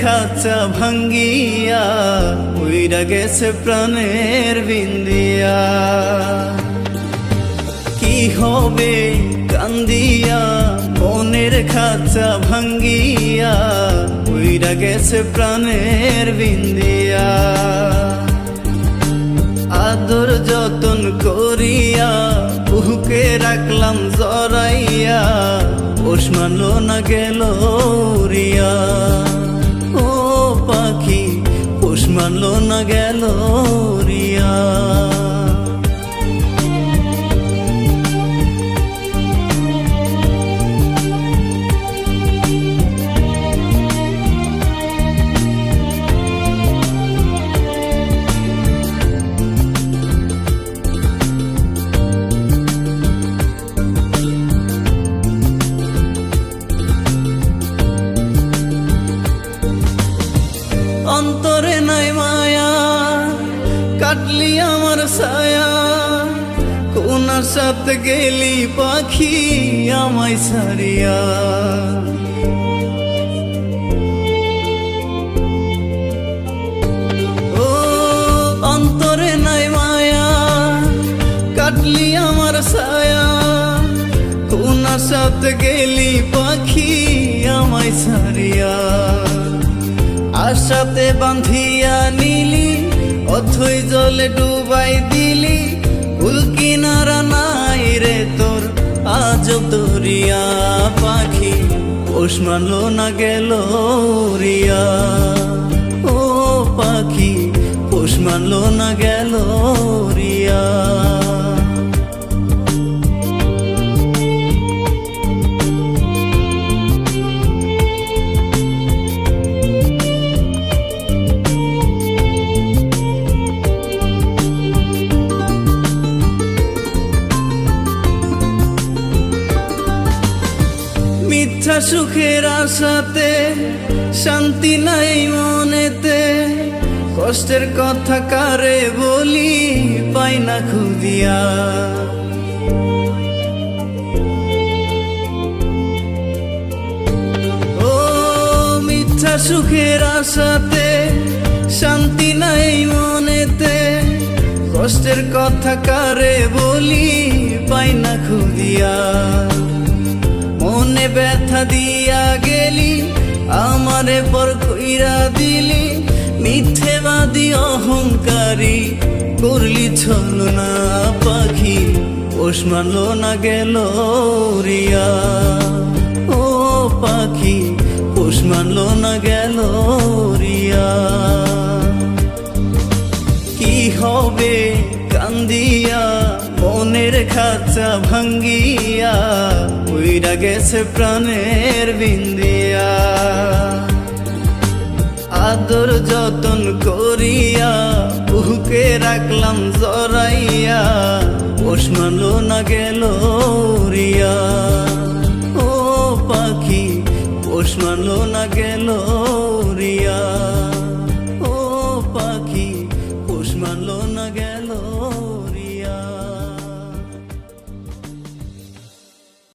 খাঁচা ভাঙ্গিয়া উইরা গেছে প্রাণের বিন্দিয়া। কি হবে কান্দিয়া মনের খাঁচা ভাঙ্গিয়া উইরা গেছে প্রাণের বিন্দিয়া। আদর যতন করিয়া বুকে রাখলাম জড়াইয়া, পোষ মানলো না গেল রিয়া। ও পাখি পোষ মানলো না গেল রিয়া। অন্তরে নাই মায়া কাটলি আমার ছায়া, কোনার সাথে গেলি পাখি আমায় ছাড়িয়া। ও অন্তরে নাই মায়া কাটলি আমার ছায়া, কোনার সাথে গেলি পাখি আমায় ছাড়িয়া। আশাতে বাঁধিয়া নিলি অথই জলে ডুবাই দিলি, কুল কিনারা নাই রে তোর আজ দরিয়া। পাখি পোষ মানলো না গেল রিয়া। ও পাখি পোষ মানলো না গেল রিয়া। মিথ্যা সুখের আশাতে শান্তি নাই মনেতে, কষ্টের কথা কারে বলি পাই না খুদিয়া। ও মিথ্যা সুখের আশাতে শান্তি নাই মনেতে, কষ্টের কথা কারে বলি পাই না খুদিয়া। মনে ব্যথা দিয়া গেলি আমারে পর কইরা দিলি, মিথ্যেবাদী অহংকারী করলি ছলনা। পাখি পোষ মানলো না গেল রিয়া। ও পাখি পোষ মানলো না গেল রিয়া। কি হবে কান্দিয়া মনের খাঁচা ভাঙ্গিয়া উইরা গেছে প্রাণের বিন্দিয়া। আদর যতন করিয়া বুকে রাখলাম জড়াইয়া, পোষ মানলো না গেল রিয়া। ও পাখি পোষ মানলো না গেল রিয়া। ও পাখি পোষ মানলো